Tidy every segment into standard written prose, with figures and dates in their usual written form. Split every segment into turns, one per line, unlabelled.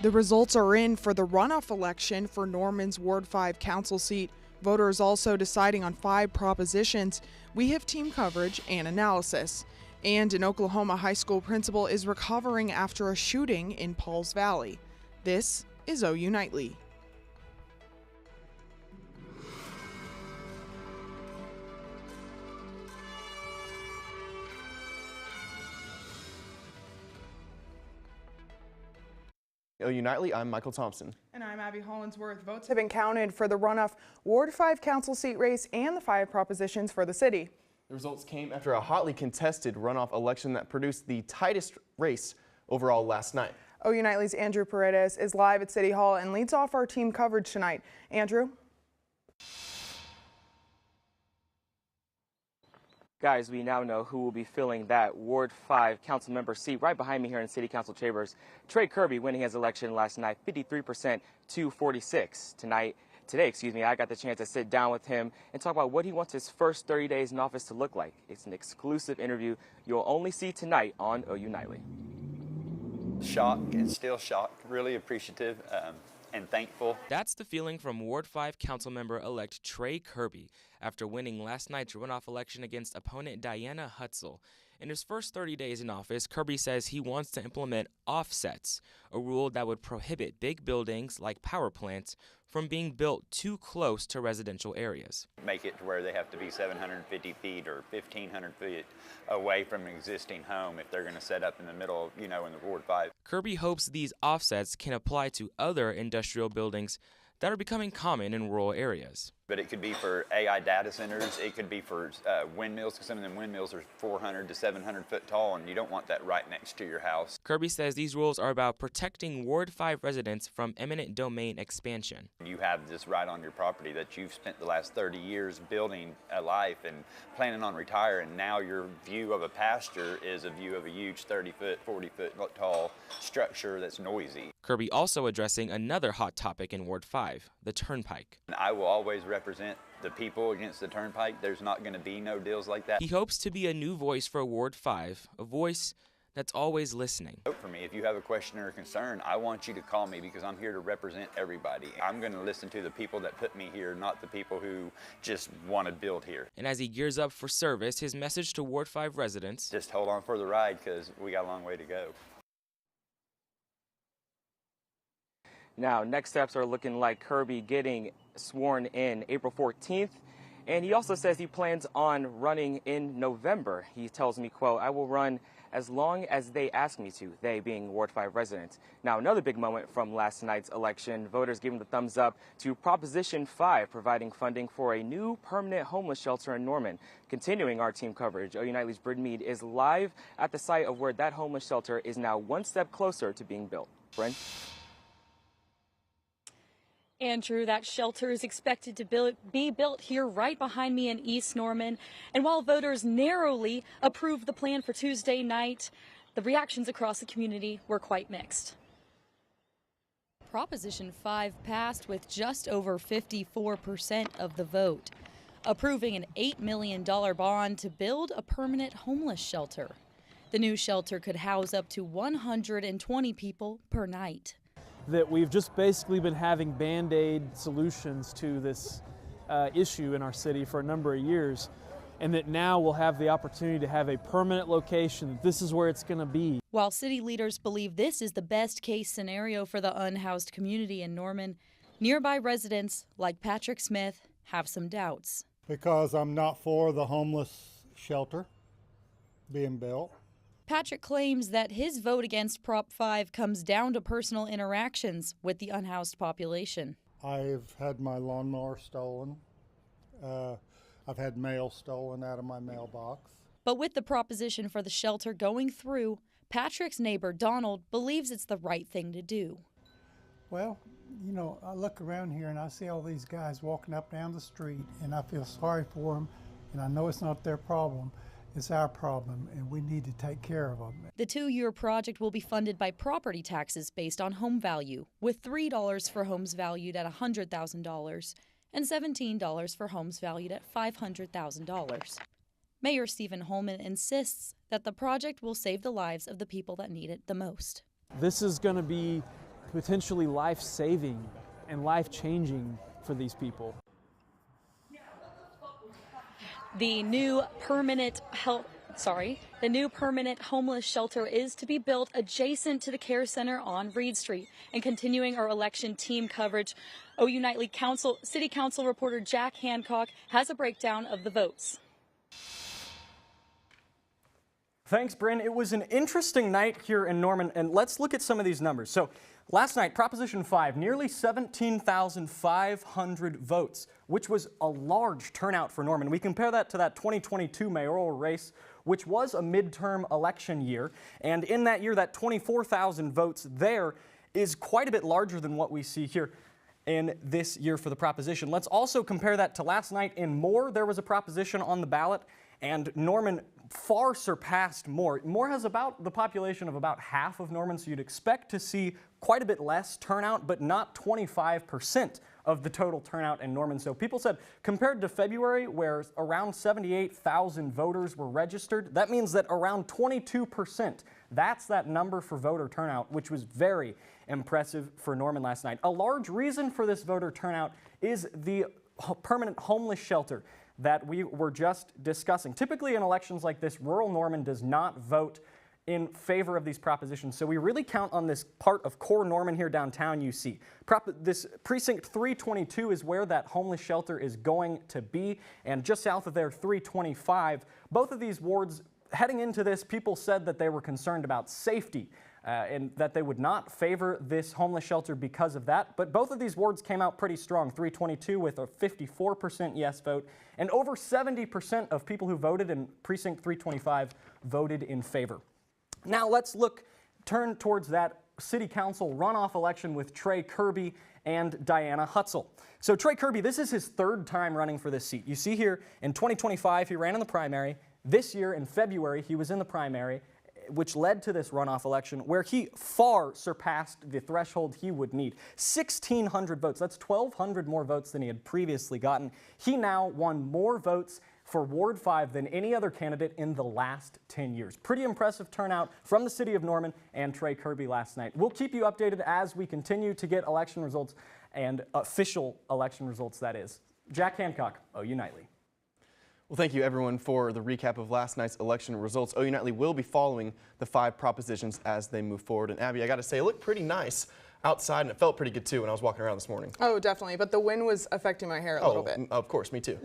The results are in for the runoff election for Norman's Ward 5 council seat. Voters also deciding on 5 propositions. We have team coverage and analysis. And an Oklahoma high school principal is recovering after a shooting in Pauls Valley. This is OU Nightly.
OU Nightly, I'm Michael Thompson.
And I'm Abby Hollinsworth. Votes have been counted for the runoff Ward 5 council seat race and the 5 propositions for the city.
The results came after a hotly contested runoff election that produced the tightest race overall last night.
OU Nightly's Andrew Paredes is live at City Hall and leads off our team coverage tonight. Andrew?
Guys, we now know who will be filling that Ward 5 council member seat right behind me here in City Council chambers. Trey Kirby winning his election last night, 53% to 46. Today, I got the chance to sit down with him and talk about what he wants his first 30 days in office to look like. It's an exclusive interview you'll only see tonight on OU Nightly.
Shocked and still shocked, really appreciative and thankful.
That's the feeling from Ward 5 Councilmember-elect Trey Kirby after winning last night's runoff election against opponent Diana Hutzel. In his first 30 days in office, Kirby says he wants to implement offsets, a rule that would prohibit big buildings like power plants from being built too close to residential areas.
Make it to where they have to be 750 feet or 1,500 feet away from an existing home if they're going to set up in the middle, in the Ward 5.
Kirby hopes these offsets can apply to other industrial buildings that are becoming common in rural areas.
But it could be for AI data centers, it could be for windmills, because some of them windmills are 400 to 700 foot tall, and you don't want that right next to your house.
Kirby says these rules are about protecting Ward 5 residents from eminent domain expansion.
You have this right on your property that you've spent the last 30 years building a life and planning on retiring, and now your view of a pasture is a view of a huge 30 foot, 40 foot tall structure that's noisy.
Kirby also addressing another hot topic in Ward 5, the Turnpike.
I will always represent the people against the Turnpike. There's not going to be no deals like that.
He hopes to be a new voice for Ward 5, a voice that's always listening.
Vote for me. If you have a question or a concern, I want you to call me because I'm here to represent everybody. I'm going to listen to the people that put me here, not the people who just want to build here.
And as he gears up for service, his message to Ward 5 residents:
just hold on for the ride because we got a long way to go.
Now, next steps are looking like Kirby getting sworn in April 14th. And he also says he plans on running in November. He tells me, quote, "I will run as long as they ask me to," they being Ward 5 residents. Now, another big moment from last night's election, voters giving the thumbs up to Proposition 5, providing funding for a new permanent homeless shelter in Norman. Continuing our team coverage, OU Nightly's Bryn Mead is live at the site of where that homeless shelter is now one step closer to being built. Bryn?
Andrew, that shelter is expected to be built here right behind me in East Norman. And while voters narrowly approved the plan for Tuesday night, the reactions across the community were quite mixed. Proposition 5 passed with just over 54% of the vote, approving an $8 million bond to build a permanent homeless shelter. The new shelter could house up to 120 people per night.
That we've just basically been having Band-Aid solutions to this issue in our city for a number of years, and that now we'll have the opportunity to have a permanent location. This is where it's going to be.
While city leaders believe this is the best case scenario for the unhoused community in Norman, nearby residents like Patrick Smith have some doubts.
Because I'm not for the homeless shelter being built.
Patrick claims that his vote against Prop 5 comes down to personal interactions with the unhoused population.
I've had my lawnmower stolen. I've had mail stolen out of my mailbox.
But with the proposition for the shelter going through, Patrick's neighbor Donald believes it's the right thing to do.
Well, I look around here and I see all these guys walking up down the street, and I feel sorry for them, and I know it's not their problem. It's our problem, and we need to take care of them.
The 2-year project will be funded by property taxes based on home value, with $3 for homes valued at $100,000 and $17 for homes valued at $500,000. Mayor Stephen Holman insists that the project will save the lives of the people that need it the most.
This is going to be potentially life-saving and life-changing for these people.
The new permanent homeless shelter is to be built adjacent to the care center on Reed Street. And continuing our election team coverage, OU Nightly City Council reporter Jack Hancock has a breakdown of the votes.
Thanks, Bryn. It was an interesting night here in Norman, and let's look at some of these numbers. So last night, Proposition 5, nearly 17,500 votes, which was a large turnout for Norman. We compare that to that 2022 mayoral race, which was a midterm election year. And in that year, that 24,000 votes there is quite a bit larger than what we see here in this year for the proposition. Let's also compare that to last night in Moore. There was a proposition on the ballot, and Norman far surpassed Moore. Moore has about the population of about half of Norman, so you'd expect to see quite a bit less turnout, but not 25% of the total turnout in Norman. So people said, compared to February, where around 78,000 voters were registered, that means that around 22%, that's that number for voter turnout, which was very impressive for Norman last night. A large reason for this voter turnout is the permanent homeless shelter that we were just discussing. Typically in elections like this, rural Norman does not vote in favor of these propositions. So we really count on this part of core Norman here downtown you see. This precinct 322 is where that homeless shelter is going to be, and just south of there, 325. Both of these wards, heading into this, people said that they were concerned about safety and that they would not favor this homeless shelter because of that. But both of these wards came out pretty strong. 322 with a 54% yes vote, and over 70% of people who voted in precinct 325 voted in favor. Now let's turn towards that city council runoff election with Trey Kirby and Diana Hutzel. So Trey Kirby, this is his third time running for this seat. You see here in 2025, he ran in the primary. This year in February, he was in the primary, which led to this runoff election where he far surpassed the threshold he would need. 1,600 votes. That's 1,200 more votes than he had previously gotten. He now won more votes for Ward 5 than any other candidate in the last 10 years. Pretty impressive turnout from the city of Norman and Trey Kirby last night. We'll keep you updated as we continue to get election results, and official election results, that is. Jack Hancock, OU Nightly.
Well, thank you everyone for the recap of last night's election results. OU Nightly will be following the 5 propositions as they move forward. And Abby, I got to say, it looked pretty nice outside, and it felt pretty good too when I was walking around this morning.
Oh, definitely. But the wind was affecting my hair a little bit.
Of course, me too.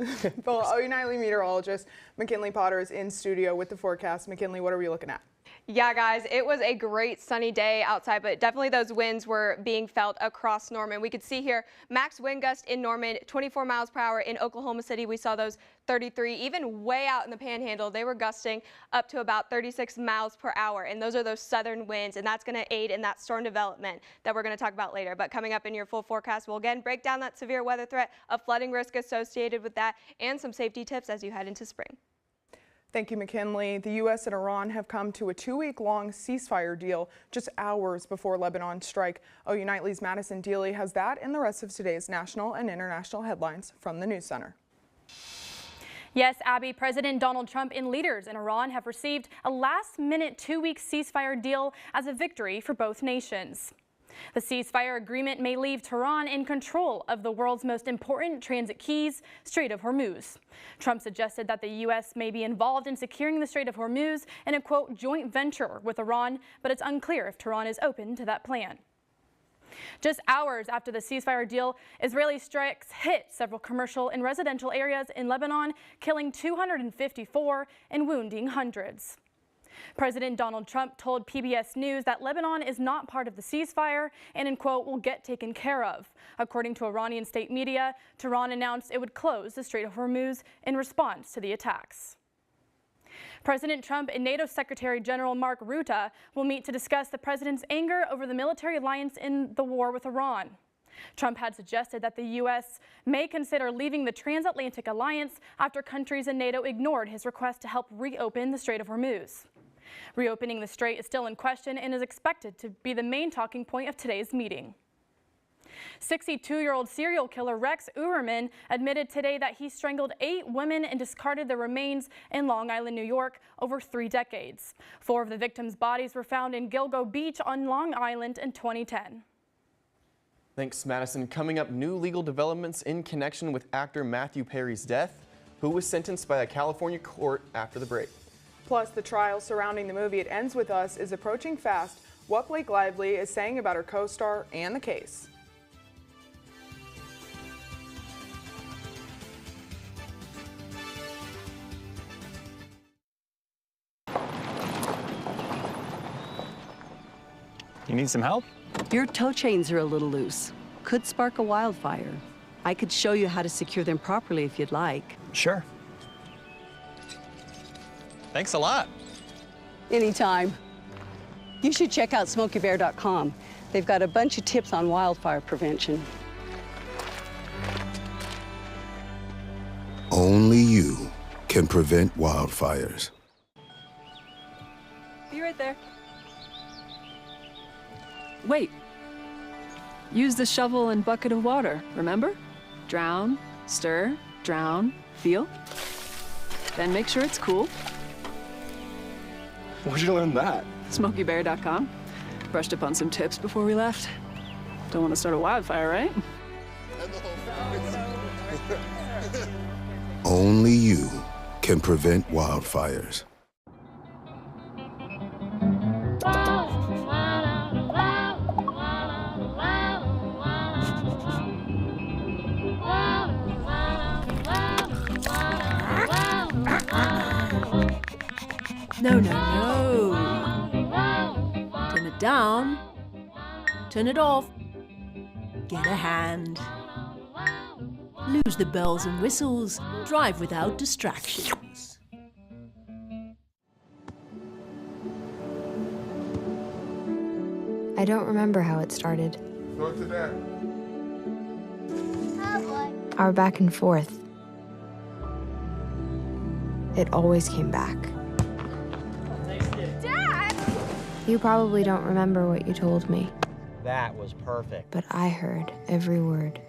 Well, OU Nightly meteorologist McKinley Potter is in studio with the forecast. McKinley, what are we looking at?
Yeah, guys, it was a great sunny day outside, but definitely those winds were being felt across Norman. We could see here max wind gust in Norman, 24 miles per hour. In Oklahoma City, we saw those 33. Even way out in the Panhandle, they were gusting up to about 36 miles per hour. And those are those southern winds, and that's going to aid in that storm development that we're going to talk about later. But coming up in your full forecast, we'll again break down that severe weather threat, a flooding risk associated with that, and some safety tips as you head into spring.
Thank you, McKinley. The U.S. and Iran have come to a 2-week-long ceasefire deal just hours before Lebanon's strike. OU Nightly's Madison Dealey has that and the rest of today's national and international headlines from the News Center.
Yes, Abby, President Donald Trump and leaders in Iran have received a last-minute 2-week ceasefire deal as a victory for both nations. The ceasefire agreement may leave Tehran in control of the world's most important transit keys, Strait of Hormuz. Trump suggested that the U.S. may be involved in securing the Strait of Hormuz in a, quote, joint venture with Iran, but it's unclear if Tehran is open to that plan. Just hours after the ceasefire deal, Israeli strikes hit several commercial and residential areas in Lebanon, killing 254 and wounding hundreds. President Donald Trump told PBS News that Lebanon is not part of the ceasefire and, in quote, will get taken care of. According to Iranian state media, Tehran announced it would close the Strait of Hormuz in response to the attacks. President Trump and NATO Secretary General Mark Rutte will meet to discuss the president's anger over the military alliance in the war with Iran. Trump had suggested that the U.S. may consider leaving the transatlantic alliance after countries in NATO ignored his request to help reopen the Strait of Hormuz. Reopening the strait is still in question and is expected to be the main talking point of today's meeting. 62-year-old serial killer Rex Uberman admitted today that he strangled 8 women and discarded their remains in Long Island, New York, over 3 decades. 4 of the victims' bodies were found in Gilgo Beach on Long Island in 2010.
Thanks, Madison. Coming up, new legal developments in connection with actor Matthew Perry's death, who was sentenced by a California court after the break.
Plus, the trial surrounding the movie It Ends With Us is approaching fast. What Blake Lively is saying about her co-star and the case.
You need some help?
Your tow chains are a little loose. Could spark a wildfire. I could show you how to secure them properly if you'd like.
Sure. Thanks a lot.
Anytime. You should check out SmokeyBear.com. They've got a bunch of tips on wildfire prevention.
Only you can prevent wildfires.
Be right there. Wait. Use the shovel and bucket of water, remember? Drown, stir, drown, feel. Then make sure it's cool.
Where'd you learn that?
SmokeyBear.com. Brushed up on some tips before we left. Don't want to start a wildfire, right?
Only you can prevent wildfires.
No, no, no. Turn it down. Turn it off. Get a hand. Lose the bells and whistles. Drive without distractions.
I don't remember how it started.
Go to that.
Our back and forth. It always came back.
Dad!
You probably don't remember what you told me,
That was perfect.
but I heard every word.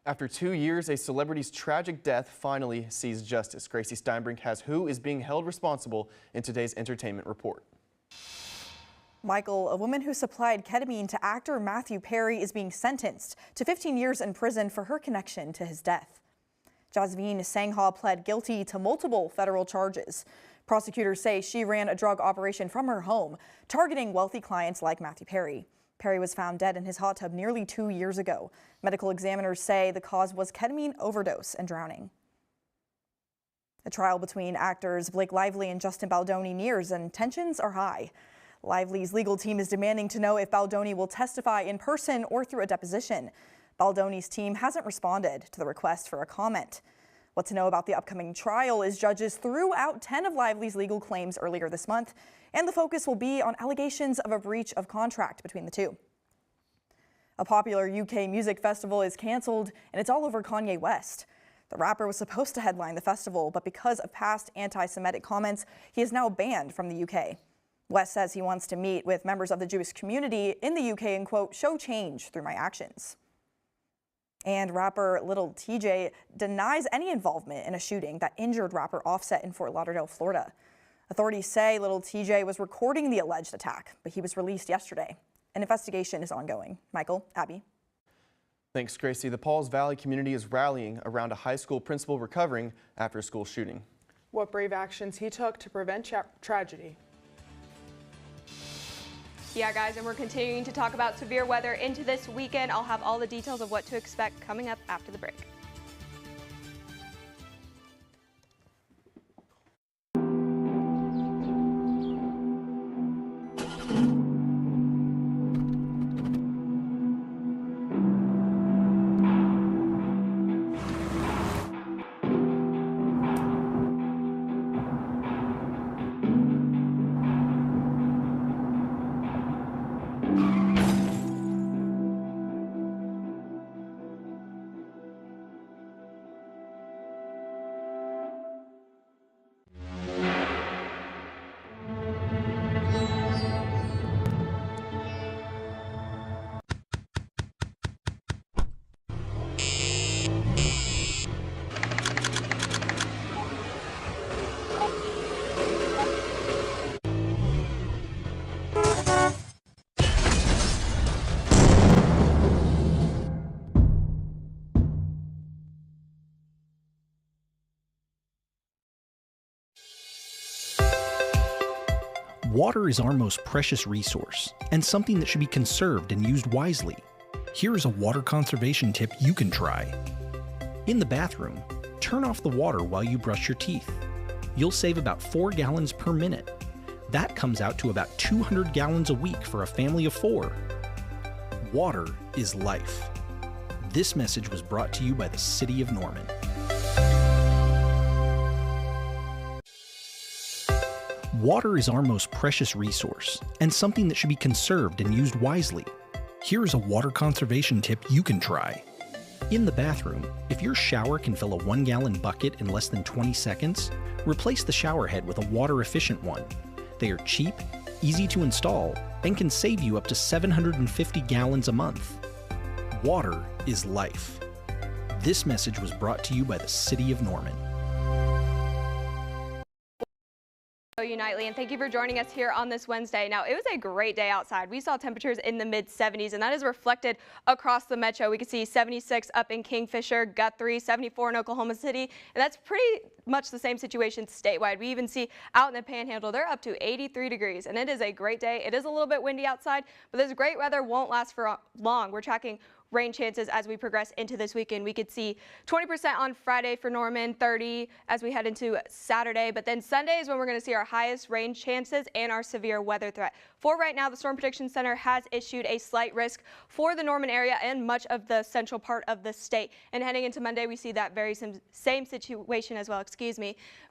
After 2 years, a celebrity's tragic death finally sees justice. Gracie Steinbrink has who is being held responsible in today's entertainment report.
Michael, a woman who supplied ketamine to actor Matthew Perry, is being sentenced to 15 years in prison for her connection to his death. Jasveen Sangha pled guilty to multiple federal charges. Prosecutors say she ran a drug operation from her home, targeting wealthy clients like Matthew Perry. Perry was found dead in his hot tub nearly 2 years ago. Medical examiners say the cause was ketamine overdose and drowning. The trial between actors Blake Lively and Justin Baldoni nears, and tensions are high. Lively's legal team is demanding to know if Baldoni will testify in person or through a deposition. Baldoni's team hasn't responded to the request for a comment. What to know about the upcoming trial is judges threw out 10 of Lively's legal claims earlier this month, and the focus will be on allegations of a breach of contract between the two. A popular UK music festival is canceled, and it's all over Kanye West. The rapper was supposed to headline the festival, but because of past anti-Semitic comments, he is now banned from the UK. West says he wants to meet with members of the Jewish community in the UK and, quote, show change through my actions. And rapper Lil TJ denies any involvement in a shooting that injured rapper Offset in Fort Lauderdale, Florida. Authorities say Lil TJ was recording the alleged attack, but he was released yesterday. An investigation is ongoing. Michael, Abby.
Thanks, Gracie. The Pauls Valley community is rallying around a high school principal recovering after a school shooting.
What brave actions he took to prevent tragedy.
Yeah, guys, and we're continuing to talk about severe weather into this weekend. I'll have all the details of what to expect coming up after the break.
Water is our most precious resource and something that should be conserved and used wisely. Here is a water conservation tip you can try. In the bathroom, turn off the water while you brush your teeth. You'll save about 4 gallons per minute. That comes out to about 200 gallons a week for a family of 4. Water is life. This message was brought to you by the City of Norman. Water is our most precious resource and something that should be conserved and used wisely. Here is a water conservation tip you can try. In the bathroom, if your shower can fill a 1-gallon bucket in less than 20 seconds, replace the shower head with a water-efficient one. They are cheap, easy to install, and can save you up to 750 gallons a month. Water is life. This message was brought to you by the City of Norman.
OU Nightly, and thank you for joining us here on this Wednesday. Now, it was a great day outside. We saw temperatures in the mid-70s, and that is reflected across the metro. We could see 76 up in Kingfisher, Guthrie, 74 in Oklahoma City, and that's pretty much the same situation statewide. We even see out in the Panhandle, they're up to 83 degrees, and it is a great day. It is a little bit windy outside, but this great weather won't last for long. We're tracking rain chances as we progress into this weekend. We could see 20% on Friday for Norman, 30 as we head into Saturday, but then Sunday is when we're going to see our highest rain chances and our severe weather threat. For right now, the Storm Prediction Center has issued a slight risk for the Norman area and much of the central part of the state. And heading into Monday, we see that very same situation as well,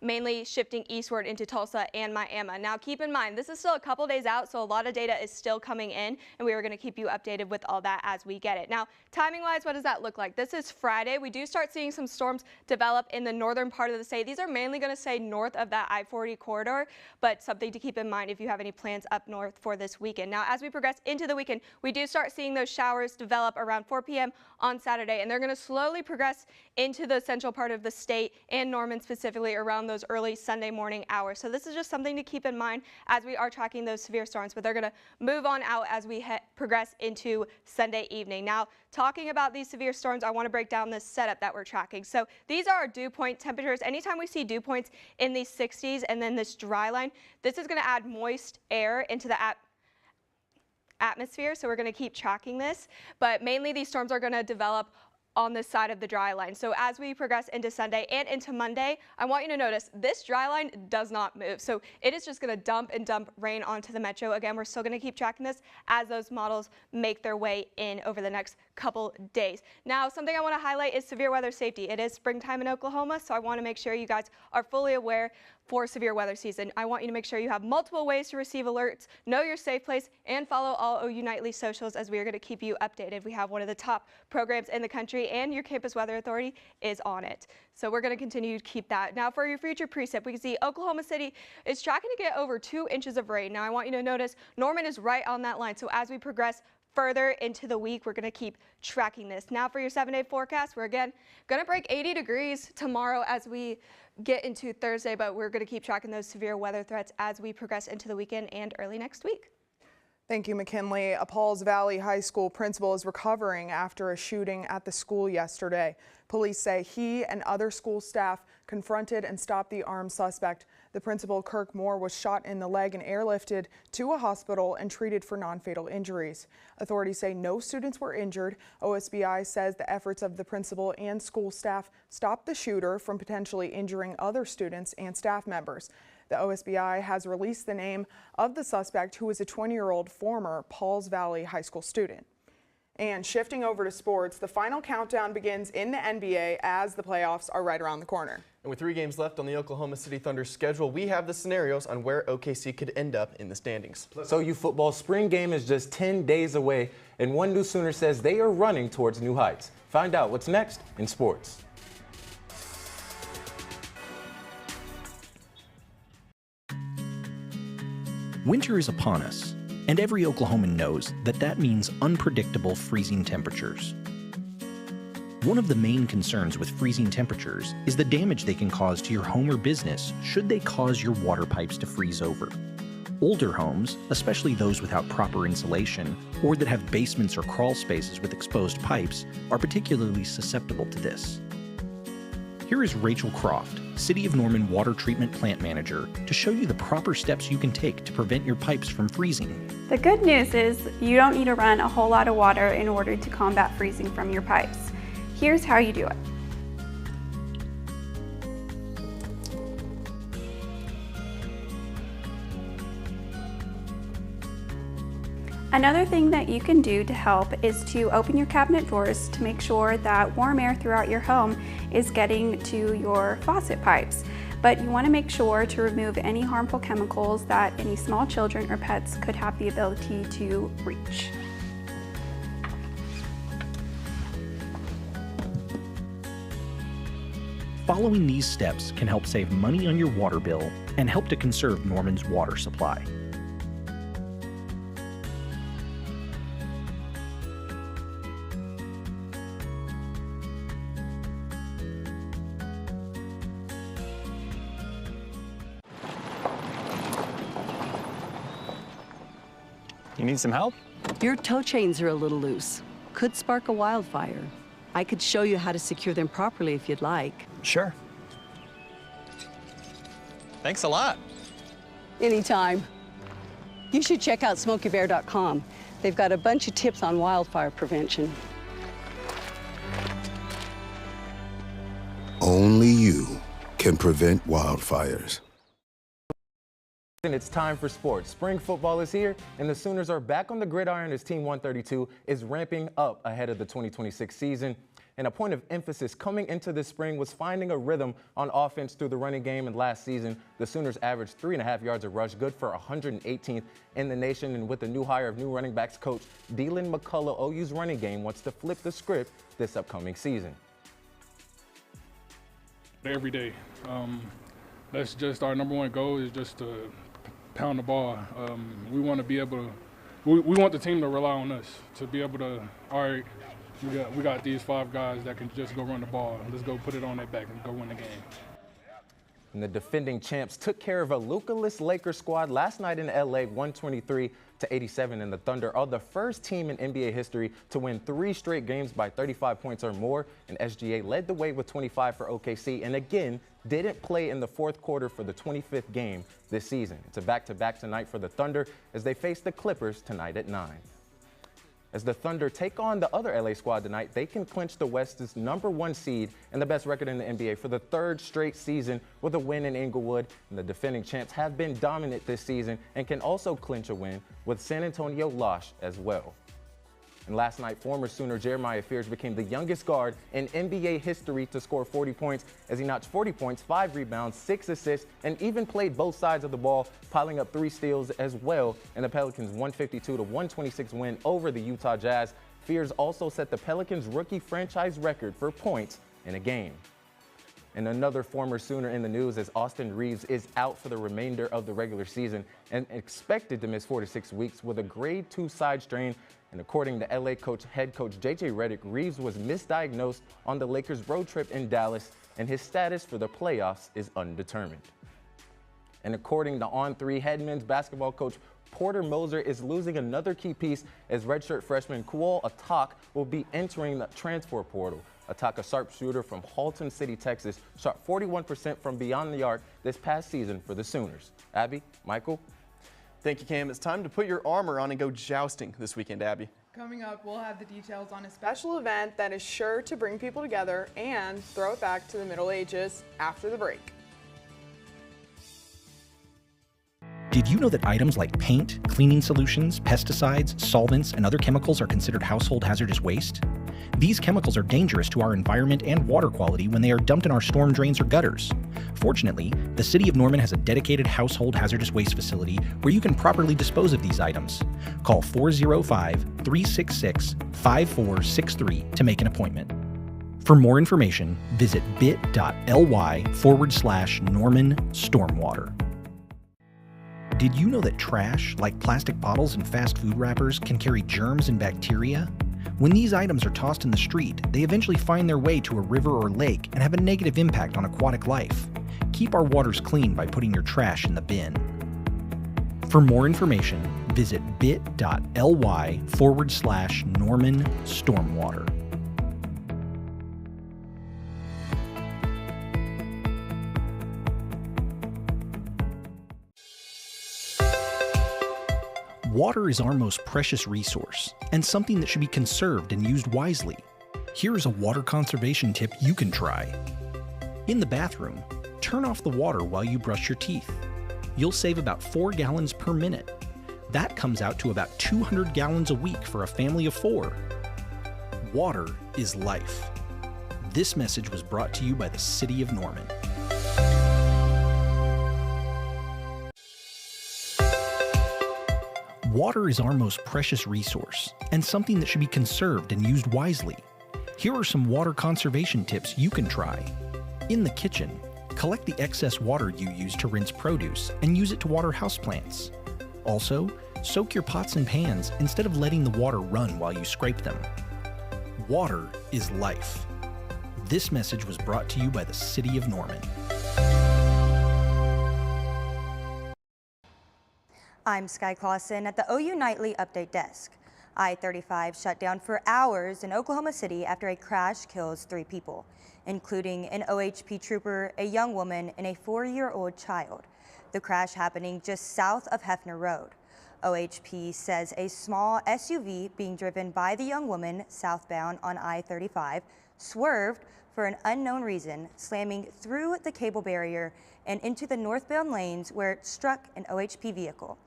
mainly shifting eastward into Tulsa and Miami. Now, keep in mind, this is still a couple days out, so a lot of data is still coming in, and we are going to keep you updated with all that as we get it. Now, timing-wise, what does that look like? This is Friday. We do start seeing some storms develop in the northern part of the state. These are mainly going to stay north of that I-40 corridor, but something to keep in mind if you have any plans up north for this weekend. Now, as we progress into the weekend, we do start seeing those showers develop around 4 p.m. on Saturday, and they're going to slowly progress into the central part of the state and Norman specifically around those early Sunday morning hours. So this is just something to keep in mind as we are tracking those severe storms, but they're going to move on out as we progress into Sunday evening. Now, talking about these severe storms, I want to break down this setup that we're tracking. So these are our dew point temperatures. Anytime we see dew points in these 60s and then this dry line, this is going to add moist air into the atmosphere. So we're going to keep tracking this, but mainly these storms are going to develop on this side of the dry line. So as we progress into Sunday and into Monday, I want you to notice this dry line does not move. So it is just going to dump rain onto the metro. Again, we're still going to keep tracking this as those models make their way in over the next couple days. Now, something I want to highlight is severe weather safety. It is springtime in Oklahoma, so I want to make sure you guys are fully aware for severe weather season. I want you to make sure you have multiple ways to receive alerts, know your safe place, and follow all OU Nightly socials as we are going to keep you updated. We have one of the top programs in the country, and your campus weather authority is on it. So we're going to continue to keep that. Now, for your future precip, we can see Oklahoma City is tracking to get over 2 inches of rain. Now, I want you to notice Norman is right on that line. So as we progress further into the week, we're going to keep tracking this. Now, for your 7-day forecast, we're again going to break 80 degrees tomorrow as we get into Thursday, but we're going to keep tracking those severe weather threats as we progress into the weekend and early next week.
Thank you, McKinley. A Pauls Valley High School principal is recovering after a shooting at the school yesterday. Police say he and other school staff confronted and stopped the armed suspect. The principal, Kirk Moore, was shot in the leg and airlifted to a hospital and treated for non-fatal injuries. Authorities say no students were injured. OSBI says the efforts of the principal and school staff stopped the shooter from potentially injuring other students and staff members. The OSBI has released the name of the suspect, who is a 20-year-old former Pauls Valley High School student. And shifting over to sports, the final countdown begins in the NBA as the playoffs are right around the corner.
And with 3 games left on the Oklahoma City Thunder's schedule, we have the scenarios on where OKC could end up in the standings.
So OU football spring game is just 10 days away, and one new Sooner says they are running towards new heights. Find out what's next in sports.
Winter is upon us, and every Oklahoman knows that that means unpredictable freezing temperatures. One of the main concerns with freezing temperatures is the damage they can cause to your home or business should they cause your water pipes to freeze over. Older homes, especially those without proper insulation or that have basements or crawl spaces with exposed pipes, are particularly susceptible to this. Here is Rachel Croft, City of Norman Water Treatment Plant Manager, to show you the proper steps you can take to prevent your pipes from freezing.
The good news is you don't need to run a whole lot of water in order to combat freezing from your pipes. Here's how you do it. Another thing that you can do to help is to open your cabinet doors to make sure that warm air throughout your home is getting to your faucet pipes. But you want to make sure to remove any harmful chemicals that any small children or pets could have the ability to reach.
Following these steps can help save money on your water bill and help to conserve Norman's water supply.
You need some help?
Your tow chains are a little loose. Could spark a wildfire. I could show you how to secure them properly if you'd like.
Sure. Thanks a lot.
Anytime. You should check out SmokeyBear.com. They've got a bunch of tips on wildfire prevention.
Only you can prevent wildfires.
And it's time for sports. Spring football is here, and the Sooners are back on the gridiron as Team 132 is ramping up ahead of the 2026 season. And a point of emphasis coming into this spring was finding a rhythm on offense through the running game. And last season, the Sooners averaged 3.5 yards a rush, good for 118th in the nation. And with the new hire of new running backs coach Deland McCullough, OU's running game wants to flip the script this upcoming season.
Every day. That's just our number one goal, is just to pound the ball. We want to be able to, we want the team to rely on us to be able to, all right, we got these 5 guys that can just go run the ball. Let's go put it on their back and go win the game.
And the defending champs took care of a Luka-less Lakers squad last night in LA, 123-87, and the Thunder are the first team in NBA history to win 3 straight games by 35 points or more. And SGA led the way with 25 for OKC, and again, didn't play in the fourth quarter for the 25th game this season. It's a back-to-back tonight for the Thunder as they face the Clippers tonight at 9. As the Thunder take on the other LA squad tonight, they can clinch the West's #1 seed and the best record in the NBA for the 3rd straight season with a win in Inglewood. And the defending champs have been dominant this season and can also clinch a win with San Antonio Losh as well. And last night, former Sooner Jeremiah Fears became the youngest guard in NBA history to score 40 points as he notched 40 points, 5 rebounds, 6 assists, and even played both sides of the ball, piling up 3 steals as well in the Pelicans' 152-126 win over the Utah Jazz. Fears also set the Pelicans' rookie franchise record for points in a game. And another former Sooner in the news as Austin Reeves is out for the remainder of the regular season and expected to miss 4 to 6 weeks with a grade 2 side strain. And according to LA head coach J.J. Redick, Reeves was misdiagnosed on the Lakers' road trip in Dallas, and his status for the playoffs is undetermined. And according to On3, head men's basketball coach Porter Moser is losing another key piece as redshirt freshman Kual Atak will be entering the transfer portal. Atak, a sharpshooter from Halton City, Texas, shot 41% from beyond the arc this past season for the Sooners. Abby, Michael.
Thank you, Cam. It's time to put your armor on and go jousting this weekend, Abby.
Coming up, we'll have the details on a special event that is sure to bring people together and throw it back to the Middle Ages after the break.
Did you know that items like paint, cleaning solutions, pesticides, solvents, and other chemicals are considered household hazardous waste? These chemicals are dangerous to our environment and water quality when they are dumped in our storm drains or gutters. Fortunately, the City of Norman has a dedicated household hazardous waste facility where you can properly dispose of these items. Call 405-366-5463 to make an appointment. For more information, visit bit.ly/Norman Stormwater. Did you know that trash, like plastic bottles and fast food wrappers, can carry germs and bacteria? When these items are tossed in the street, they eventually find their way to a river or lake and have a negative impact on aquatic life. Keep our waters clean by putting your trash in the bin. For more information, visit bit.ly/Norman Stormwater. Water is our most precious resource and something that should be conserved and used wisely. Here is a water conservation tip you can try. In the bathroom, turn off the water while you brush your teeth. You'll save about 4 gallons per minute. That comes out to about 200 gallons a week for a family of 4. Water is life. This message was brought to you by the City of Norman. Water is our most precious resource and something that should be conserved and used wisely. Here are some water conservation tips you can try. In the kitchen, collect the excess water you use to rinse produce and use it to water houseplants. Also, soak your pots and pans instead of letting the water run while you scrape them. Water is life. This message was brought to you by the City of Norman.
I'm Sky Clausen at the OU Nightly Update Desk. I-35 shut down for hours in Oklahoma City after a crash kills 3 people, including an OHP trooper, a young woman, and a 4-year-old child. The crash happening just south of Hefner Road. OHP says a small SUV being driven by the young woman southbound on I-35 swerved for an unknown reason, slamming through the cable barrier and into the northbound lanes where it struck an OHP vehicle,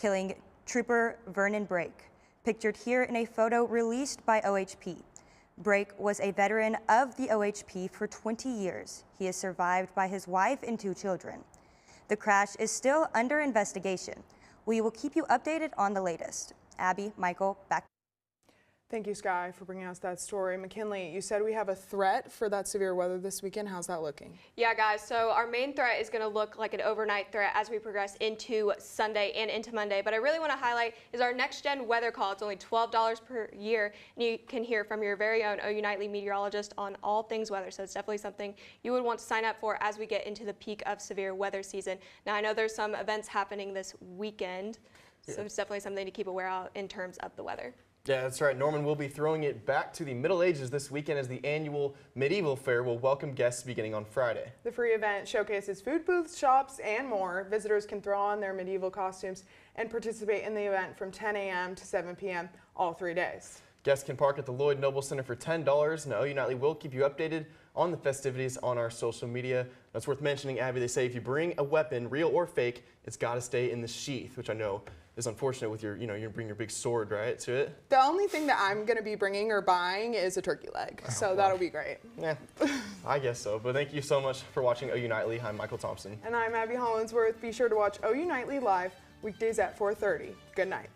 killing Trooper Vernon Brake, pictured here in a photo released by OHP. Brake was a veteran of the OHP for 20 years. He is survived by his wife and 2 children. The crash is still under investigation. We will keep you updated on the latest. Abby, Michael, back.
Thank you, Sky, for bringing us that story. McKinley, you said we have a threat for that severe weather this weekend. How's that looking?
Yeah, guys, so our main threat is going to look like an overnight threat as we progress into Sunday and into Monday. But I really want to highlight is our next gen weather call. It's only $12 per year, and you can hear from your very own OU Nightly meteorologist on all things weather. So it's definitely something you would want to sign up for as we get into the peak of severe weather season. Now, I know there's some events happening this weekend, so it's definitely something to keep aware of in terms of the weather.
Yeah, that's right. Norman will be throwing it back to the Middle Ages this weekend as the annual Medieval Fair will welcome guests beginning on Friday.
The free event showcases food booths, shops, and more. Visitors can throw on their medieval costumes and participate in the event from 10 a.m. to 7 p.m. all 3 days.
Guests can park at the Lloyd Noble Center for $10. Now, OU Nightly will keep you updated on the festivities on our social media. It's worth mentioning, Abby, they say if you bring a weapon, real or fake, it's got to stay in the sheath, which I know is unfortunate with your, you bring your big sword, right, to it?
The only thing that I'm going to be bringing or buying is a turkey leg, so that'll be great.
Yeah, I guess so. But thank you so much for watching OU Nightly. I'm Michael Thompson.
And I'm Abby Hollinsworth. Be sure to watch OU Nightly live weekdays at 4:30. Good night.